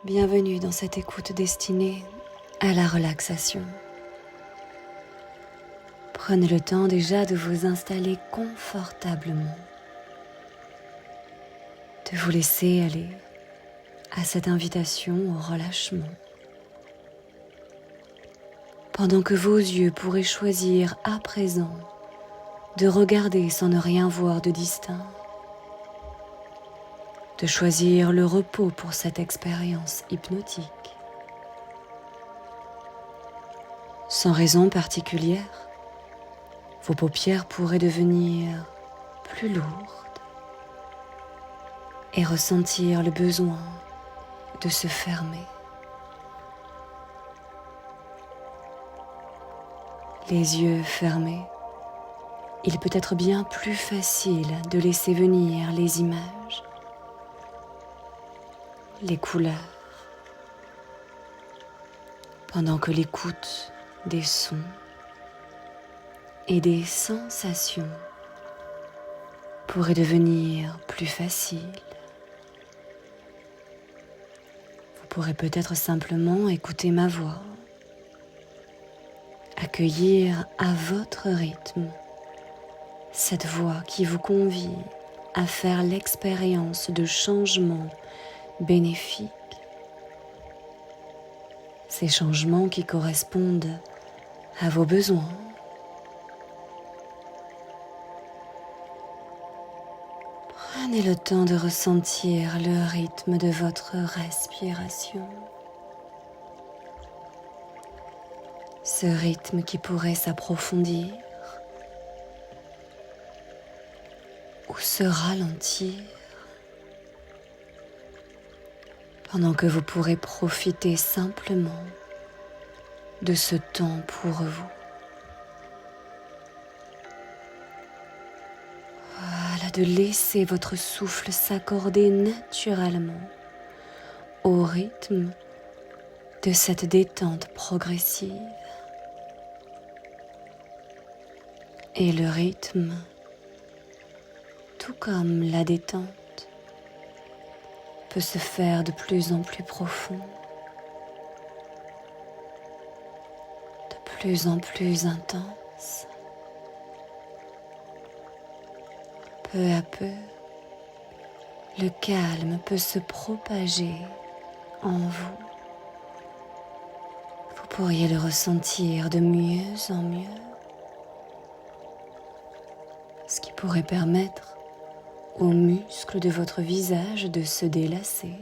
Bienvenue dans cette écoute destinée à la relaxation. Prenez le temps déjà de vous installer confortablement, de vous laisser aller à cette invitation au relâchement. Pendant que vos yeux pourraient choisir à présent de regarder sans ne rien voir de distinct, de choisir le repos pour cette expérience hypnotique. Sans raison particulière, vos paupières pourraient devenir plus lourdes et ressentir le besoin de se fermer. Les yeux fermés, il peut être bien plus facile de laisser venir les images, les couleurs, pendant que l'écoute des sons et des sensations pourrait devenir plus facile. Vous pourrez peut-être simplement écouter ma voix, accueillir à votre rythme cette voix qui vous convie à faire l'expérience de changements bénéfiques. Ces changements qui correspondent à vos besoins. Prenez le temps de ressentir le rythme de votre respiration. Ce rythme qui pourrait s'approfondir ou se ralentir, pendant que vous pourrez profiter simplement de ce temps pour vous. Voilà, de laisser votre souffle s'accorder naturellement au rythme de cette détente progressive. Et le rythme, tout comme la détente, peut se faire de plus en plus profond, de plus en plus intense. Peu à peu, le calme peut se propager en vous. Vous pourriez le ressentir de mieux en mieux, ce qui pourrait permettre aux muscles de votre visage de se délasser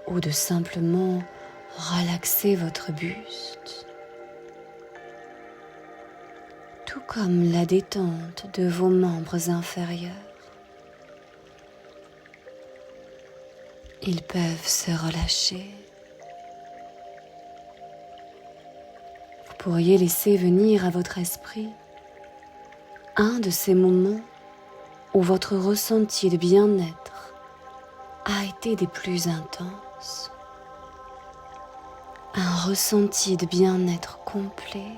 ou de simplement relaxer votre buste, tout comme la détente de vos membres inférieurs. Ils peuvent se relâcher. Vous pourriez laisser venir à votre esprit un de ces moments où votre ressenti de bien-être a été des plus intenses. Un ressenti de bien-être complet.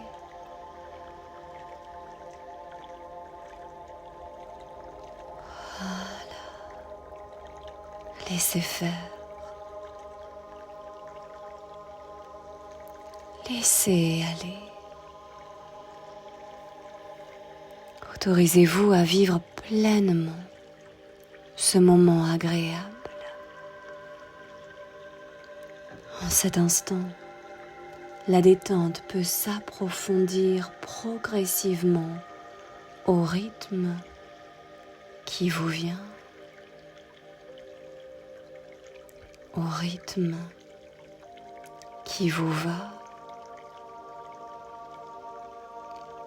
Voilà. Laissez faire. Laissez aller. Autorisez-vous à vivre pleinement ce moment agréable. En cet instant, la détente peut s'approfondir progressivement au rythme qui vous vient, au rythme qui vous va.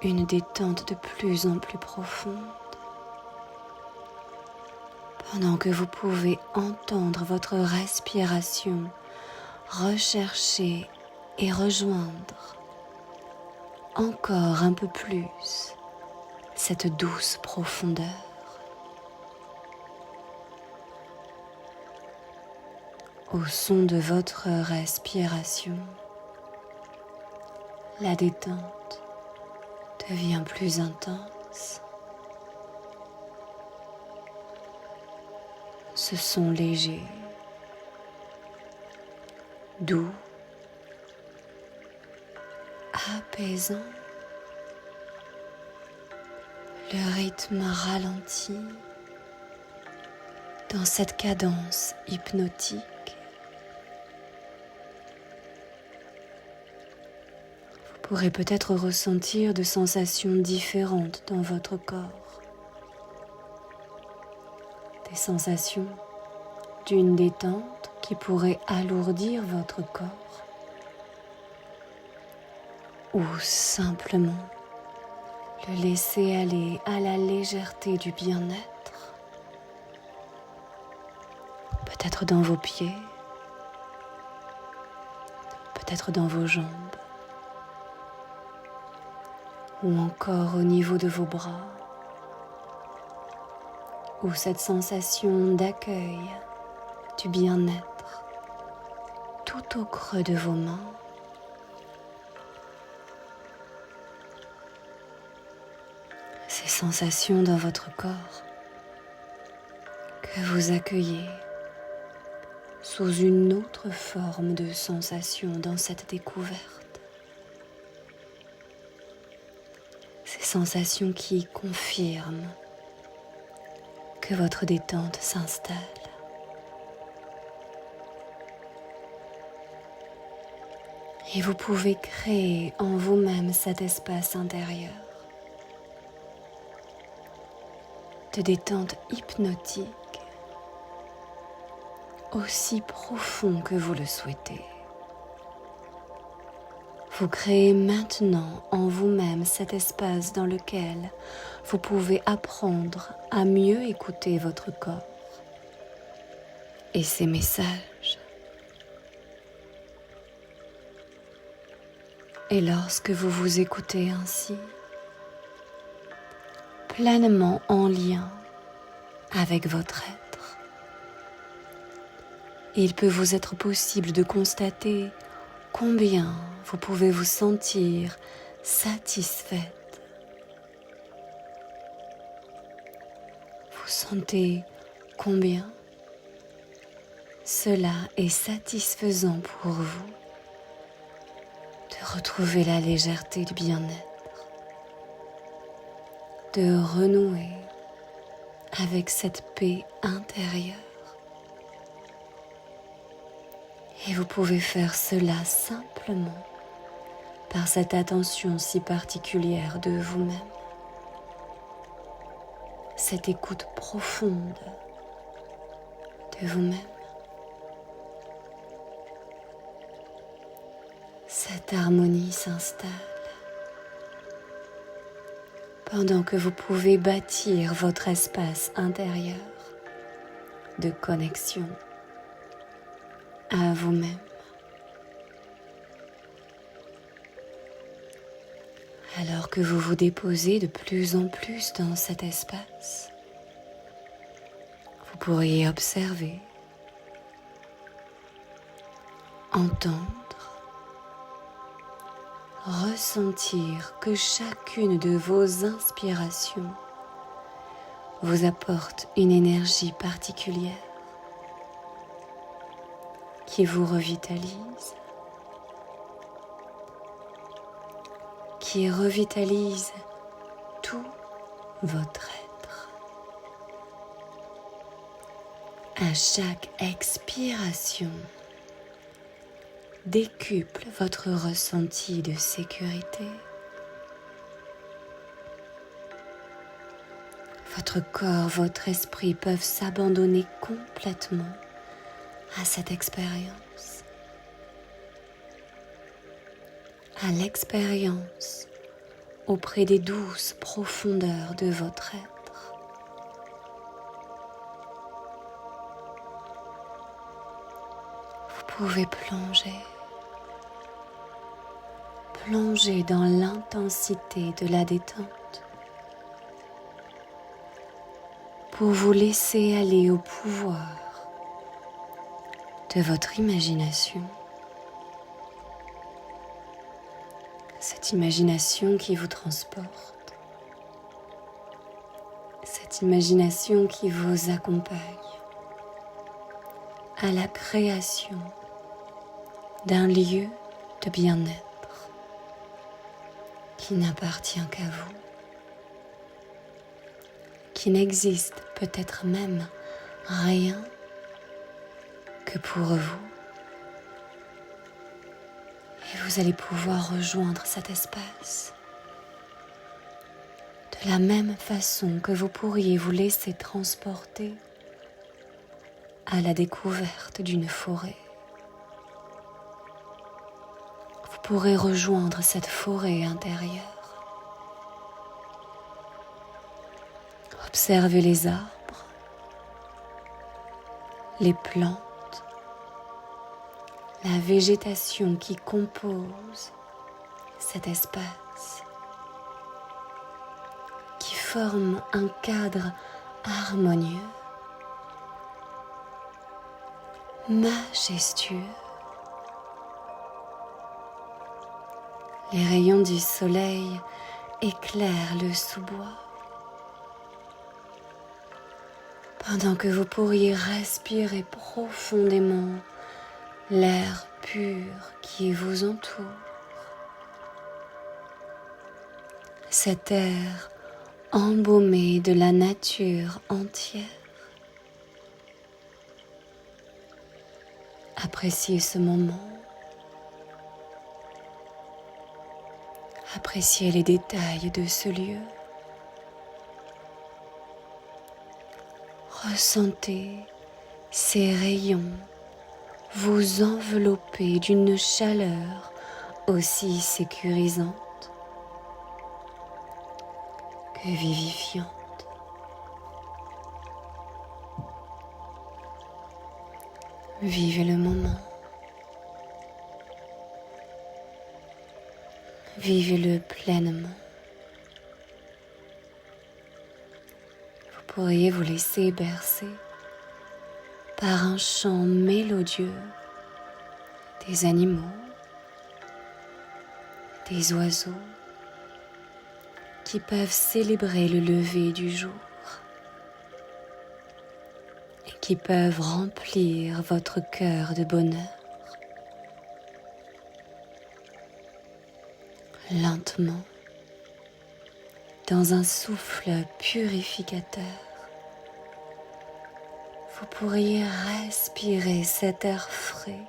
Une détente de plus en plus profonde, pendant que vous pouvez entendre votre respiration rechercher et rejoindre encore un peu plus cette douce profondeur. Au son de votre respiration, la détente devient plus intense. se sont légers, doux, apaisants. Le rythme ralentit dans cette cadence hypnotique. Vous pourrez peut-être ressentir de sensations différentes dans votre corps. Des sensations d'une détente qui pourrait alourdir votre corps ou simplement le laisser aller à la légèreté du bien-être, peut-être dans vos pieds, peut-être dans vos jambes, ou encore au niveau de vos bras, ou cette sensation d'accueil, du bien-être, tout au creux de vos mains. Ces sensations dans votre corps que vous accueillez sous une autre forme de sensation dans cette découverte. Ces sensations qui confirment que votre détente s'installe. Et vous pouvez créer en vous-même cet espace intérieur de détente hypnotique aussi profond que vous le souhaitez. Vous créez maintenant en vous-même cet espace dans lequel vous pouvez apprendre à mieux écouter votre corps et ses messages. Et lorsque vous vous écoutez ainsi, pleinement en lien avec votre être, il peut vous être possible de constater combien vous pouvez vous sentir satisfaite. Vous sentez combien cela est satisfaisant pour vous de retrouver la légèreté du bien-être, de renouer avec cette paix intérieure. Et vous pouvez faire cela simplement par cette attention si particulière de vous-même, cette écoute profonde de vous-même, cette harmonie s'installe pendant que vous pouvez bâtir votre espace intérieur de connexion à vous-même. Alors que vous vous déposez de plus en plus dans cet espace, vous pourriez observer, entendre, ressentir que chacune de vos inspirations vous apporte une énergie particulière qui vous revitalise, qui revitalise tout votre être. À chaque expiration, décuple votre ressenti de sécurité. Votre corps, votre esprit peuvent s'abandonner complètement à cette expérience, à l'expérience auprès des douces profondeurs de votre être. Vous pouvez plonger dans l'intensité de la détente pour vous laisser aller au pouvoir de votre imagination. Cette imagination qui vous transporte, cette imagination qui vous accompagne à la création d'un lieu de bien-être qui n'appartient qu'à vous, qui n'existe peut-être même rien que pour vous. Et vous allez pouvoir rejoindre cet espace de la même façon que vous pourriez vous laisser transporter à la découverte d'une forêt. Vous pourrez rejoindre cette forêt intérieure. Observez les arbres, les plantes, la végétation qui compose cet espace, qui forme un cadre harmonieux, majestueux. Les rayons du soleil éclairent le sous-bois, pendant que vous pourriez respirer profondément l'air pur qui vous entoure. Cet air embaumé de la nature entière. Appréciez ce moment. Appréciez les détails de ce lieu. Ressentez ces rayons vous envelopper d'une chaleur aussi sécurisante que vivifiante. Vivez le moment. Vivez-le pleinement. Vous pourriez vous laisser bercer par un chant mélodieux des animaux, des oiseaux qui peuvent célébrer le lever du jour et qui peuvent remplir votre cœur de bonheur. Lentement, dans un souffle purificateur, vous pourriez respirer cet air frais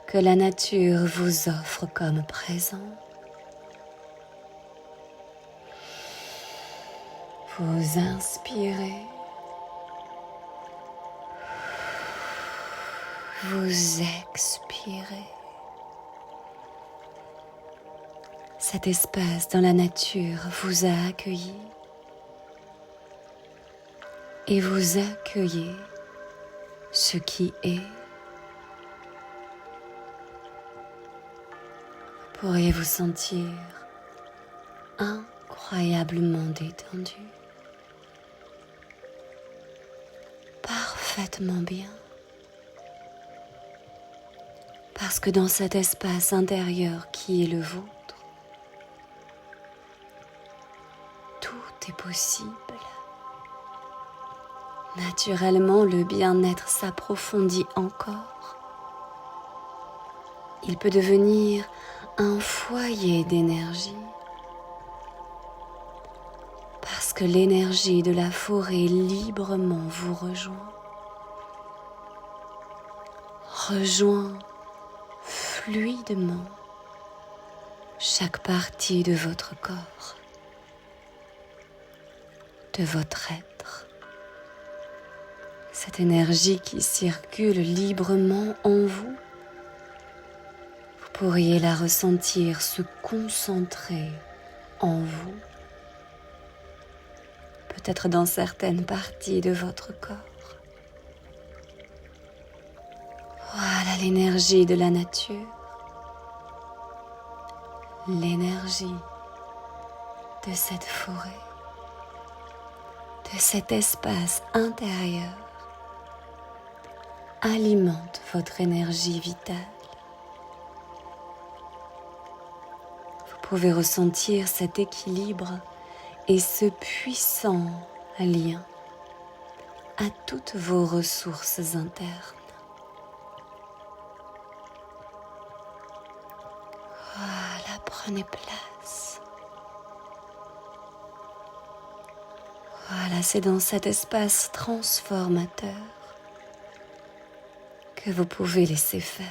que la nature vous offre comme présent. Vous inspirez, vous expirez. Cet espace dans la nature vous a accueilli et vous accueillez ce qui est. Vous pourriez vous sentir incroyablement détendu, parfaitement bien, parce que dans cet espace intérieur qui est le vôtre, tout est possible. Naturellement, le bien-être s'approfondit encore. Il peut devenir un foyer d'énergie. Parce que l'énergie de la forêt librement vous rejoint. Rejoint fluidement chaque partie de votre corps, de votre être. Cette énergie qui circule librement en vous, vous pourriez la ressentir se concentrer en vous, peut-être dans certaines parties de votre corps. Voilà l'énergie de la nature, l'énergie de cette forêt, de cet espace intérieur alimente votre énergie vitale. Vous pouvez ressentir cet équilibre et ce puissant lien à toutes vos ressources internes. Prenez place. Voilà, c'est dans cet espace transformateur que vous pouvez laisser faire.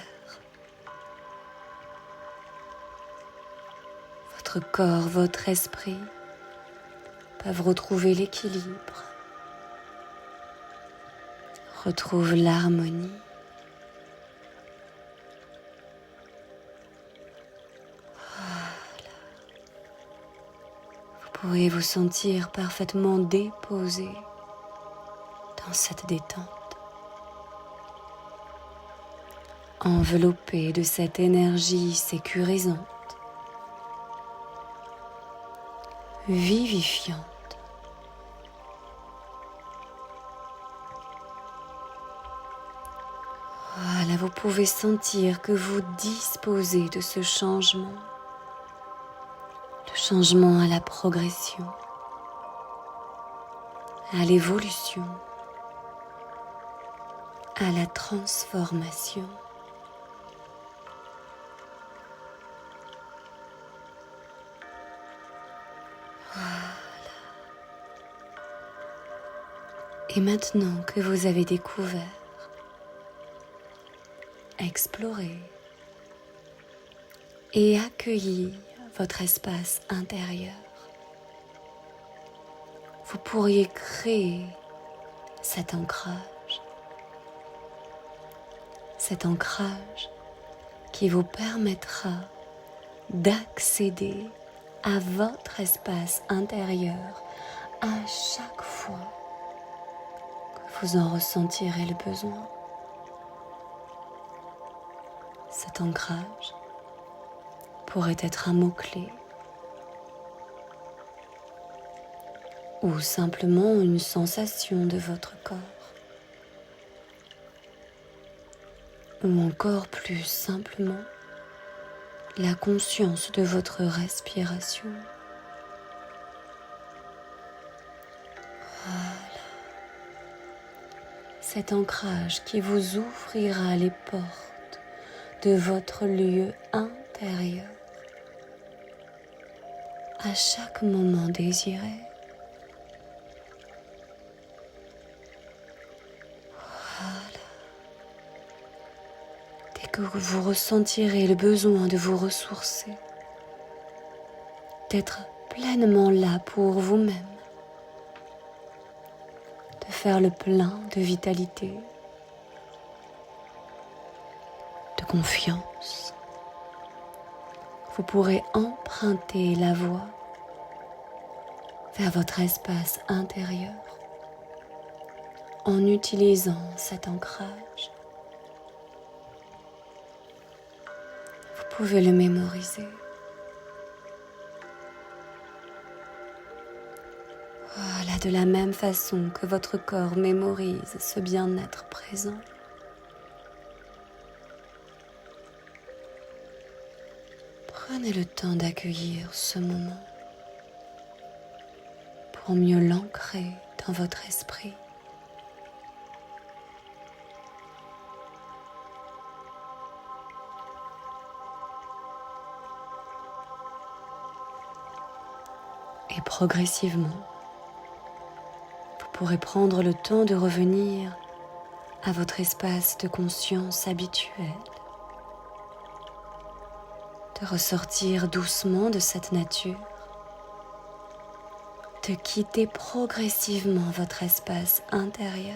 Votre corps, votre esprit peuvent retrouver l'équilibre, retrouvent l'harmonie. Vous pourrez vous sentir parfaitement déposé dans cette détente, enveloppé de cette énergie sécurisante, vivifiante. Voilà, vous pouvez sentir que vous disposez de ce changement, le changement à la progression, à l'évolution, à la transformation. Et maintenant que vous avez découvert, exploré et accueilli votre espace intérieur, vous pourriez créer cet ancrage qui vous permettra d'accéder à votre espace intérieur à chaque fois que vous en ressentirez le besoin. Cet ancrage pourrait être un mot-clé ou simplement une sensation de votre corps, ou encore plus simplement la conscience de votre respiration. Voilà. Cet ancrage qui vous ouvrira les portes de votre lieu intérieur à chaque moment désiré. Voilà. Dès que vous ressentirez le besoin de vous ressourcer, d'être pleinement là pour vous-même, de faire le plein de vitalité, de confiance, vous pourrez emprunter la voie vers votre espace intérieur en utilisant cet ancrage. Vous pouvez le mémoriser. Voilà, de la même façon que votre corps mémorise ce bien-être présent. Prenez le temps d'accueillir ce moment pour mieux l'ancrer dans votre esprit. Et progressivement, vous pourrez prendre le temps de revenir à votre espace de conscience habituel, de ressortir doucement de cette nature, de quitter progressivement votre espace intérieur,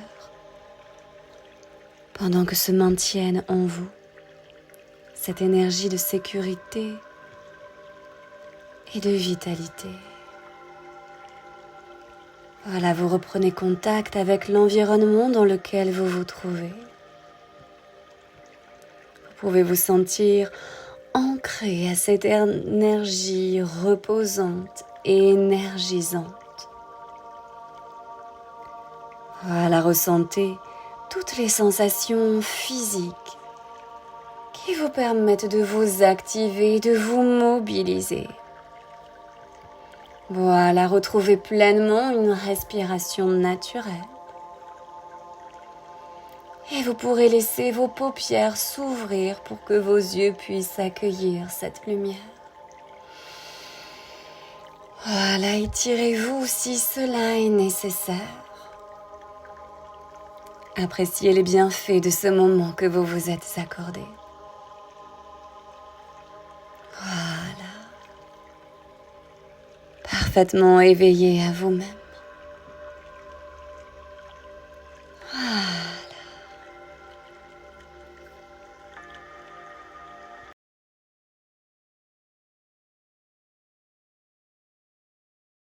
pendant que se maintienne en vous cette énergie de sécurité et de vitalité. Voilà, vous reprenez contact avec l'environnement dans lequel vous vous trouvez. Vous pouvez vous sentir ancré à cette énergie reposante et énergisante. Voilà, ressentez toutes les sensations physiques qui vous permettent de vous activer, de vous mobiliser. Voilà, retrouvez pleinement une respiration naturelle. Et vous pourrez laisser vos paupières s'ouvrir pour que vos yeux puissent accueillir cette lumière. Voilà, étirez-vous si cela est nécessaire. Appréciez les bienfaits de ce moment que vous vous êtes accordé. Voilà. Parfaitement éveillé à vous-même.